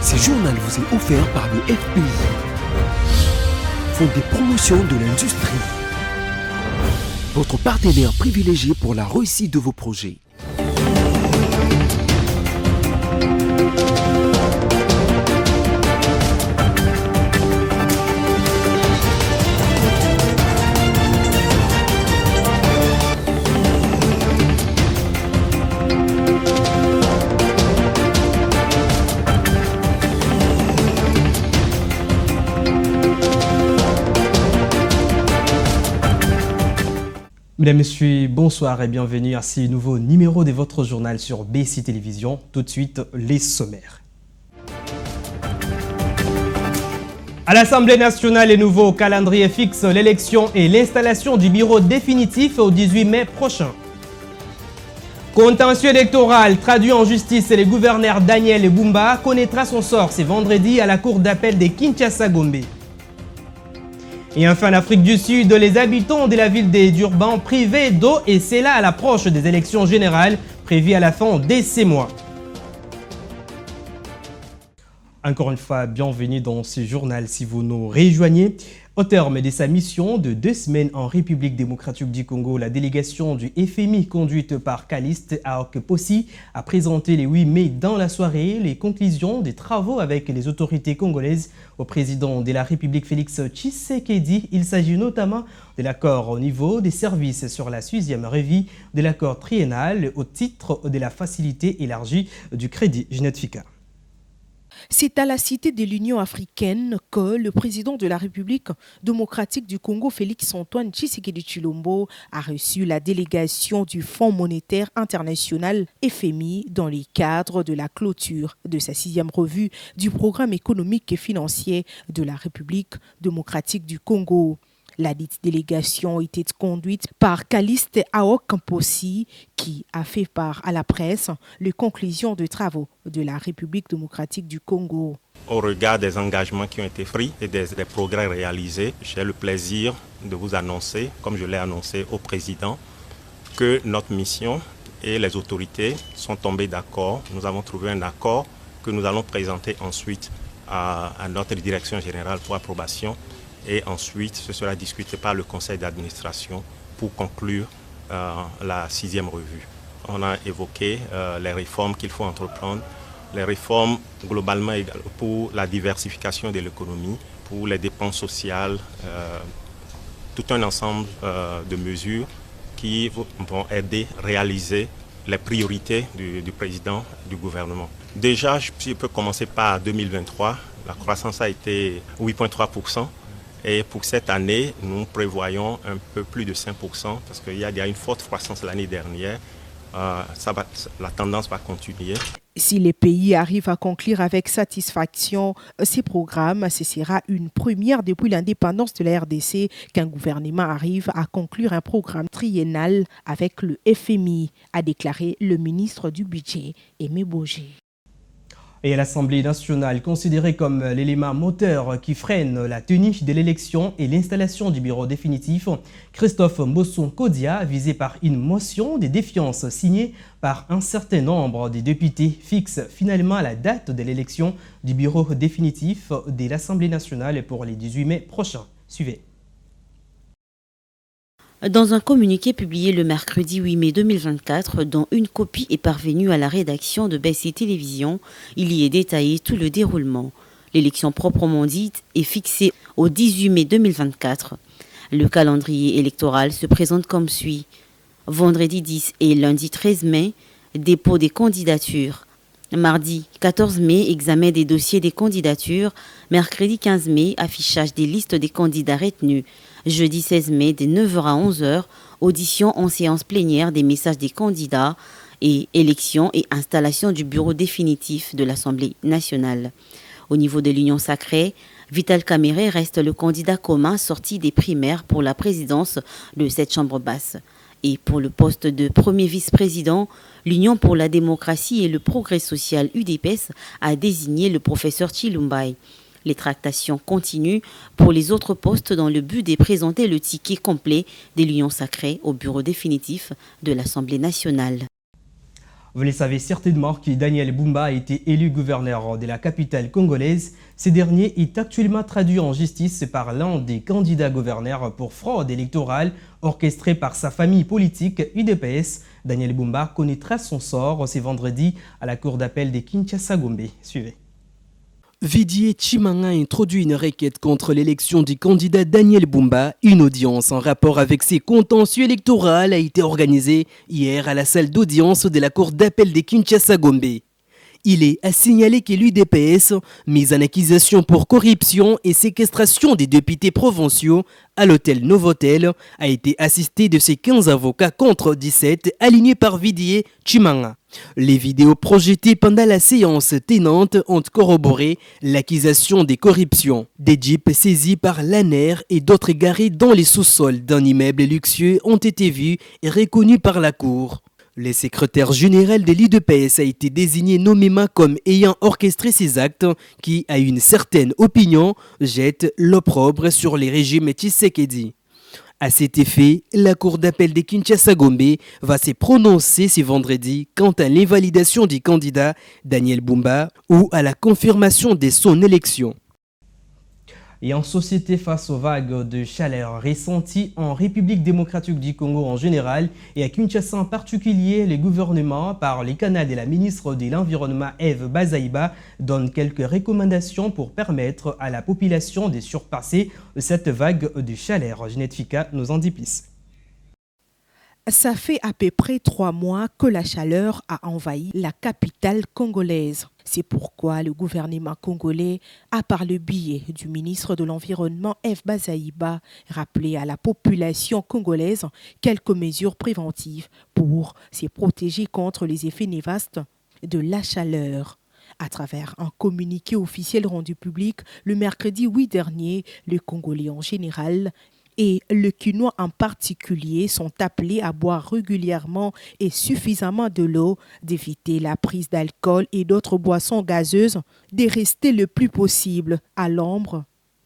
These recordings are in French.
Ce journal vous est offert par le FPI, Fonds de promotion de l'industrie, votre partenaire privilégié pour la réussite de vos projets. Mesdames, Messieurs, bonsoir et bienvenue à ce nouveau numéro de votre journal sur BC Télévision. Tout de suite, les sommaires. À l'Assemblée nationale, le nouveau calendrier fixe l'élection et l'installation du bureau définitif au 18 mai prochain. Contentieux électoral traduit en justice, le gouverneur Daniel Bumba connaîtra son sort ce vendredi à la cour d'appel de Kinshasa-Gombe. Et enfin, en Afrique du Sud, les habitants de la ville de Durban privés d'eau et c'est là à l'approche des élections générales prévues à la fin de ces mois. Encore une fois, bienvenue dans ce journal si vous nous rejoignez. Au terme de sa mission de 2 semaines en République démocratique du Congo, la délégation du FMI conduite par Caliste Aok-Possi a présenté le 8 mai dans la soirée les conclusions des travaux avec les autorités congolaises au président de la République Félix Tshisekedi. Il s'agit notamment de l'accord au niveau des services sur la 6e revue de l'accord triennal au titre de la facilité élargie du crédit. Ginette Fika. C'est à la Cité de l'Union africaine que le président de la République démocratique du Congo, Félix-Antoine Tshisekedi Tshilombo, a reçu la délégation du Fonds monétaire international FMI dans le cadre de la clôture de sa 6e revue du programme économique et financier de la République démocratique du Congo. La dite délégation était conduite par Caliste Aok-Possi qui a fait part à la presse les conclusions de travaux de la République démocratique du Congo. Au regard des engagements qui ont été pris et des progrès réalisés, j'ai le plaisir de vous annoncer, comme je l'ai annoncé au président, que notre mission et les autorités sont tombées d'accord. Nous avons trouvé un accord que nous allons présenter ensuite à notre direction générale pour approbation. Et ensuite, ce sera discuté par le conseil d'administration pour conclure la 6e revue. On a évoqué les réformes qu'il faut entreprendre, les réformes globalement pour la diversification de l'économie, pour les dépenses sociales, tout un ensemble de mesures qui vont aider à réaliser les priorités du président du gouvernement. Déjà, je peux commencer par 2023, la croissance a été 8,3%. Et pour cette année, nous prévoyons un peu plus de 5% parce qu'il y a une forte croissance l'année dernière. La tendance va continuer. Si les pays arrivent à conclure avec satisfaction ces programmes, ce sera une première depuis l'indépendance de la RDC qu'un gouvernement arrive à conclure un programme triennal avec le FMI, a déclaré le ministre du Budget, Aimé Boger. Et à l'Assemblée nationale, considérée comme l'élément moteur qui freine la tenue de l'élection et l'installation du bureau définitif, Christophe Mbosson-Kodia, visé par une motion de défiance signée par un certain nombre de députés, fixe finalement la date de l'élection du bureau définitif de l'Assemblée nationale pour les 18 mai prochains. Suivez. Dans un communiqué publié le mercredi 8 mai 2024, dont une copie est parvenue à la rédaction de BC Télévision, il y est détaillé tout le déroulement. L'élection proprement dite est fixée au 18 mai 2024. Le calendrier électoral se présente comme suit. Vendredi 10 et lundi 13 mai, dépôt des candidatures. Mardi 14 mai, examen des dossiers des candidatures. Mercredi 15 mai, affichage des listes des candidats retenus. Jeudi 16 mai, de 9h à 11h, audition en séance plénière des messages des candidats et élection et installation du bureau définitif de l'Assemblée nationale. Au niveau de l'Union sacrée, Vital Kamerhe reste le candidat commun sorti des primaires pour la présidence de cette chambre basse. Et pour le poste de premier vice-président, l'Union pour la démocratie et le progrès social UDPS a désigné le professeur Chilumbai. Les tractations continuent pour les autres postes dans le but de présenter le ticket complet de l'Union sacrée au bureau définitif de l'Assemblée nationale. Vous le savez certainement que Daniel Bumba a été élu gouverneur de la capitale congolaise. Ce dernier est actuellement traduit en justice par l'un des candidats gouverneurs pour fraude électorale orchestrée par sa famille politique UDPS. Daniel Bumba connaîtra son sort ce vendredi à la cour d'appel de Kinshasa-Gombe. Suivez. Vidier Chimanga a introduit une requête contre l'élection du candidat Daniel Bumba. Une audience en rapport avec ses contentieux électoraux a été organisée hier à la salle d'audience de la cour d'appel de Kinshasa-Gombe. Il est à signaler que l'UDPS, mise en accusation pour corruption et séquestration des députés provinciaux à l'hôtel Novotel, a été assisté de ses 15 avocats contre 17 alignés par Vidier Chimanga. Les vidéos projetées pendant la séance tenante ont corroboré l'accusation de corruption. Des jeeps saisis par l'ANER et d'autres garés dans les sous-sols d'un immeuble luxueux ont été vus et reconnus par la cour. Le secrétaire général de l'UDPS a été désigné nommément comme ayant orchestré ces actes qui, à une certaine opinion, jettent l'opprobre sur les régimes Tshisekedi. À cet effet, la cour d'appel de Kinshasa-Gombe va se prononcer ce vendredi quant à l'invalidation du candidat Daniel Bumba ou à la confirmation de son élection. Et en société face aux vagues de chaleur ressenties en République démocratique du Congo en général et à Kinshasa en particulier, le gouvernement, par les canaux de la ministre de l'Environnement Eve Bazaïba, donne quelques recommandations pour permettre à la population de surpasser cette vague de chaleur. Ginette Fika nous en dit plus. Ça fait à peu près 3 mois que la chaleur a envahi la capitale congolaise. C'est pourquoi le gouvernement congolais a, par le biais du ministre de l'Environnement Eve Bazaïba, rappelé à la population congolaise quelques mesures préventives pour se protéger contre les effets néfastes de la chaleur. À travers un communiqué officiel rendu public le mercredi 8 dernier, les Congolais en général et le Quinois en particulier sont appelés à boire régulièrement et suffisamment de l'eau, d'éviter la prise d'alcool et d'autres boissons gazeuses, de rester le plus possible à l'ombre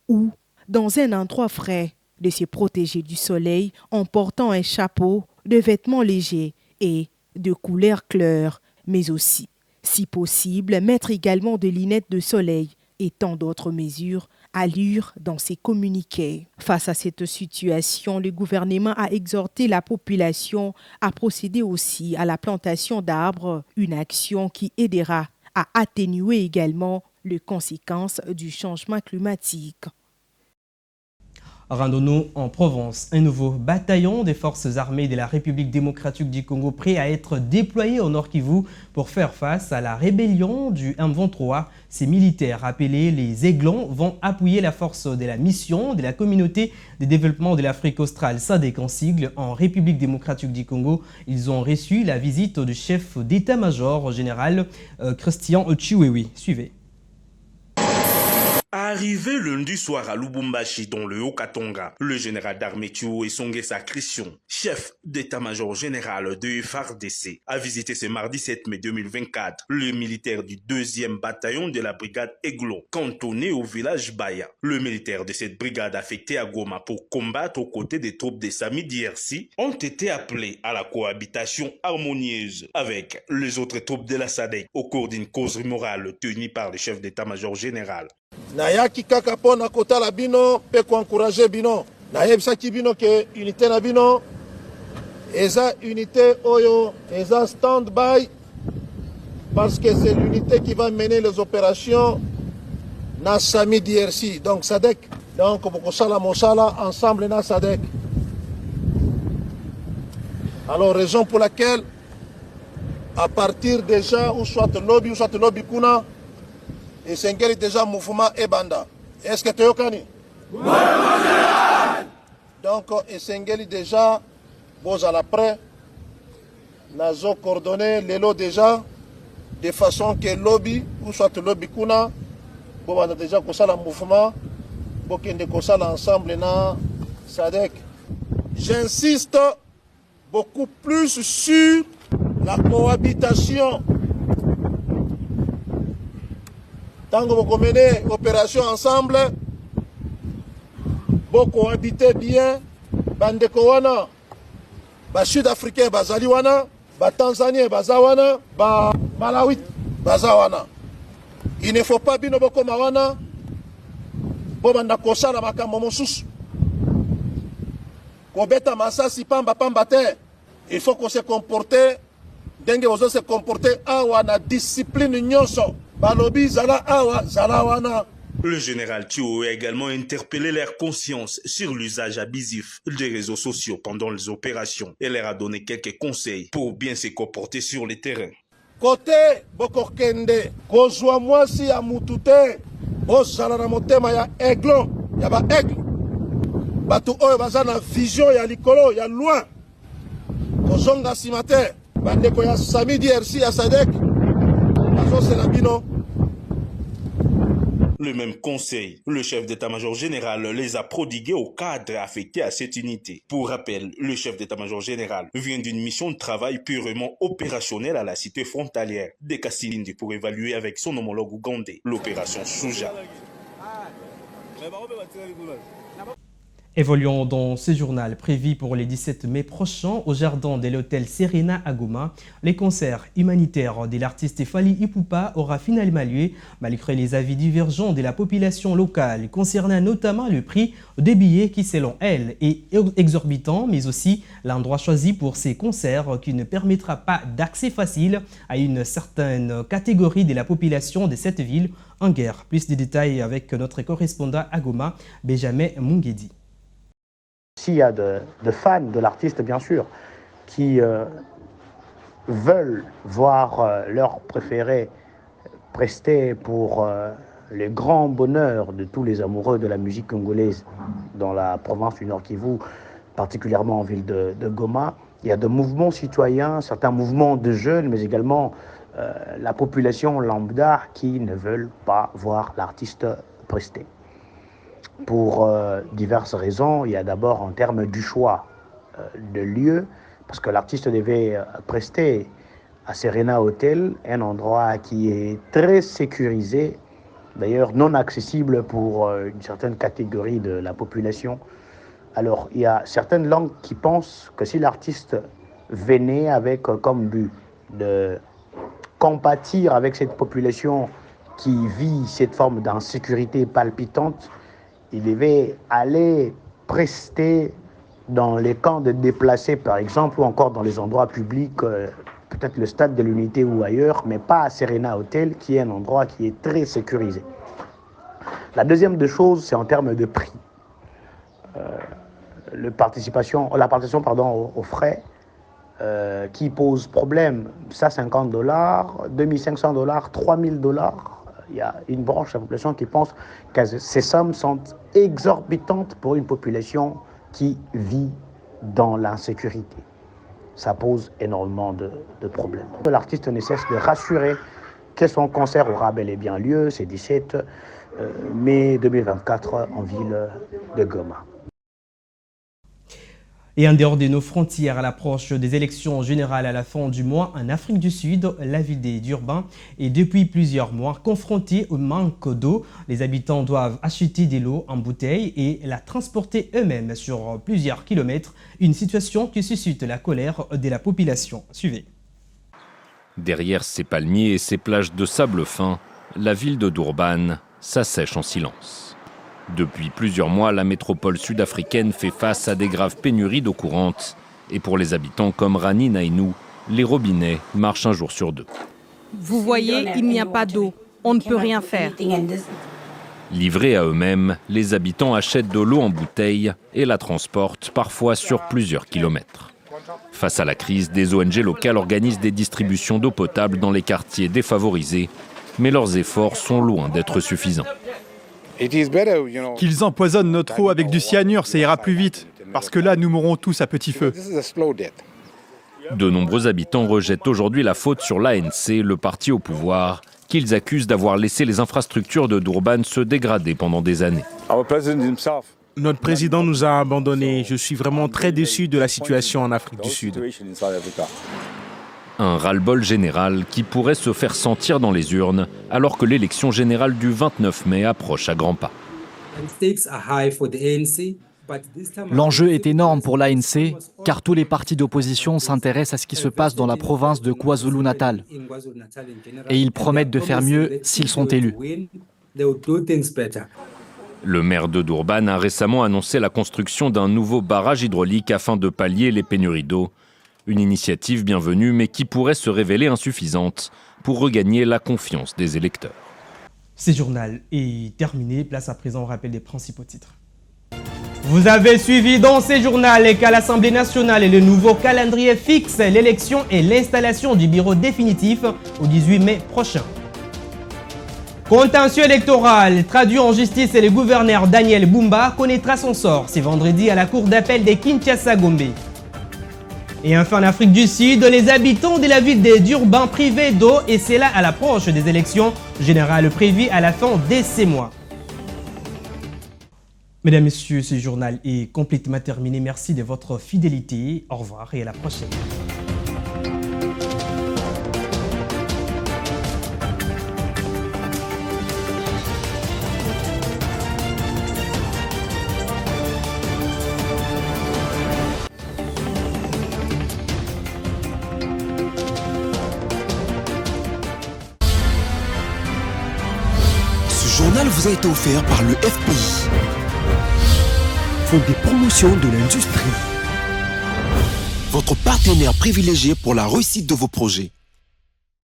ou dans un endroit frais, de se protéger du soleil en portant un chapeau, des vêtements légers et de couleur claire, mais aussi, si possible, mettre également des lunettes de soleil et tant d'autres mesures à lire dans ses communiqués. Face à cette situation, le gouvernement a exhorté la population à procéder aussi à la plantation d'arbres, une action qui aidera à atténuer également les conséquences du changement climatique. Rendons-nous en Provence. Un nouveau bataillon des forces armées de la République démocratique du Congo prêt à être déployé au Nord Kivu pour faire face à la rébellion du M23. Ces militaires appelés les Aiglons vont appuyer la force de la mission de la communauté de développement de l'Afrique australe SADC en sigle en République démocratique du Congo. Ils ont reçu la visite du chef d'état-major général Christian Chiwewe. Suivez. Arrivé lundi soir à Lubumbashi dans le Haut-Katanga, le général d'armée Chiwewe Songesa Christian, chef d'état-major général de FARDC, a visité ce mardi 7 mai 2024 le militaire du 2e bataillon de la brigade Aiglon, cantonné au village Baya. Le militaire de cette brigade affecté à Goma pour combattre aux côtés des troupes des Sami d'IRC ont été appelés à la cohabitation harmonieuse avec les autres troupes de la SADC au cours d'une causerie morale tenue par le chef d'état-major général. Nayaki kaka pona kotala bino pe ko encourager bino nayebisaki bino ke unité na bino eza unité oyo eza stand by parce que c'est l'unité qui va mener les opérations na Sami DRC donc SADC donc bokosala mosala ensemble na SADC. Alors raison pour laquelle à partir déjà ou soit lobby kuna et Sengeli déjà mouvement Ebanda. Est-ce que tu es au Kani? Donc, et Sengeli déjà, vous à l'après, nous avons coordonné les lots déjà, de façon que lobby, ou soit lobby kuna, vous avez déjà fait le mouvement, vous avez fait ensemble dans SADC. J'insiste beaucoup plus sur la cohabitation. Tant que vous menez opération ensemble, vous cohabitez bien, bandeko wana, ba sud-africain bazali wana, ba Tanzanie baza wana, ba Malawi baza wana. Il ne faut pas bino bokoma wana bo banda kosala makambo mosusu. Kobeta masasi pamba pamba te. Il faut qu'on se comporte denge ozo se comporter awa na discipline nyonso. Balobi zala awa zala wana. Le général Thio a également interpellé leur conscience sur l'usage abusif des réseaux sociaux pendant les opérations et leur a donné quelques conseils pour bien se comporter sur le terrain. Côté bokokende, kozwa mwasi ya mutute, bozala na motema ya aiglon, ya ba aigle. Batu oyo baza na vision ya likolo, ya loin. Kozonga simate, bandeko ya Sami DRC ya Sadek, bazo se la bino. Le même conseil, le chef d'état-major général les a prodigués aux cadres affectés à cette unité. Pour rappel, le chef d'état-major général vient d'une mission de travail purement opérationnelle à la cité frontalière de Kassilindi pour évaluer avec son homologue ougandais l'opération Souja. Évoluons dans ce journal prévu pour le 17 mai prochain au jardin de l'hôtel Serena à Goma. Les concerts humanitaires de l'artiste Fally Ipupa aura finalement lieu malgré les avis divergents de la population locale concernant notamment le prix des billets qui selon elle est exorbitant, mais aussi l'endroit choisi pour ces concerts qui ne permettra pas d'accès facile à une certaine catégorie de la population de cette ville en guerre. Plus de détails avec notre correspondant à Goma, Benjamin Mungedi. S'il y a de fans de l'artiste, bien sûr, qui veulent voir leur préféré prester pour le grand bonheur de tous les amoureux de la musique congolaise dans la province du Nord Kivu, particulièrement en ville de Goma, il y a de mouvements citoyens, certains mouvements de jeunes, mais également la population lambda qui ne veulent pas voir l'artiste prester. Pour diverses raisons. Il y a d'abord en termes du choix de lieu, parce que l'artiste devait prester à Serena Hotel, un endroit qui est très sécurisé, d'ailleurs non accessible pour une certaine catégorie de la population. Alors il y a certaines langues qui pensent que si l'artiste venait avec comme but de compatir avec cette population qui vit cette forme d'insécurité palpitante, il devait aller prester dans les camps de déplacés, par exemple, ou encore dans les endroits publics, peut-être le stade de l'Unité ou ailleurs, mais pas à Serena Hotel, qui est un endroit qui est très sécurisé. La deuxième des choses, c'est en termes de prix. La participation aux frais qui pose problème. Ça, $50, $2 500, $3 000. Il y a une branche de la population qui pense que ces sommes sont exorbitantes pour une population qui vit dans l'insécurité. Ça pose énormément de problèmes. L'artiste ne cesse de rassurer que son concert aura bel et bien lieu, c'est 17 mai 2024 en ville de Goma. Et en dehors de nos frontières, à l'approche des élections générales à la fin du mois en Afrique du Sud, la ville de Durban est depuis plusieurs mois confrontée au manque d'eau. Les habitants doivent acheter de l'eau en bouteille et la transporter eux-mêmes sur plusieurs kilomètres, une situation qui suscite la colère de la population. Suivez. Derrière ses palmiers et ses plages de sable fin, la ville de Durban s'assèche en silence. Depuis plusieurs mois, la métropole sud-africaine fait face à des graves pénuries d'eau courante. Et pour les habitants comme Rani Naïnou, les robinets marchent un jour sur deux. Vous voyez, il n'y a pas d'eau. On ne peut rien faire. Livrés à eux-mêmes, les habitants achètent de l'eau en bouteille et la transportent parfois sur plusieurs kilomètres. Face à la crise, des ONG locales organisent des distributions d'eau potable dans les quartiers défavorisés, mais leurs efforts sont loin d'être suffisants. Qu'ils empoisonnent notre eau avec du cyanure, ça ira plus vite, parce que là, nous mourrons tous à petit feu. De nombreux habitants rejettent aujourd'hui la faute sur l'ANC, le parti au pouvoir, qu'ils accusent d'avoir laissé les infrastructures de Durban se dégrader pendant des années. Notre président nous a abandonnés. Je suis vraiment très déçu de la situation en Afrique du Sud. Un ras-le-bol général qui pourrait se faire sentir dans les urnes alors que l'élection générale du 29 mai approche à grands pas. L'enjeu est énorme pour l'ANC, car tous les partis d'opposition s'intéressent à ce qui se passe dans la province de KwaZulu-Natal. Et ils promettent de faire mieux s'ils sont élus. Le maire de Durban a récemment annoncé la construction d'un nouveau barrage hydraulique afin de pallier les pénuries d'eau. Une initiative bienvenue, mais qui pourrait se révéler insuffisante pour regagner la confiance des électeurs. Ce journal est terminé. Place à présent au rappel des principaux titres. Vous avez suivi dans ce journal qu'à l'Assemblée nationale, le nouveau calendrier fixe l'élection et l'installation du bureau définitif au 18 mai prochain. Contentieux électoral traduit en justice et le gouverneur Daniel Bumba connaîtra son sort ce vendredi à la cour d'appel de Kinshasa-Gombe. Et enfin en Afrique du Sud, les habitants de la ville de Durban privés d'eau et c'est là à l'approche des élections générales prévues à la fin de ces mois. Mesdames, Messieurs, ce journal est complètement terminé. Merci de votre fidélité. Au revoir et à la prochaine. Ce journal vous a été offert par le FPI, Fonds de promotion de l'industrie, votre partenaire privilégié pour la réussite de vos projets.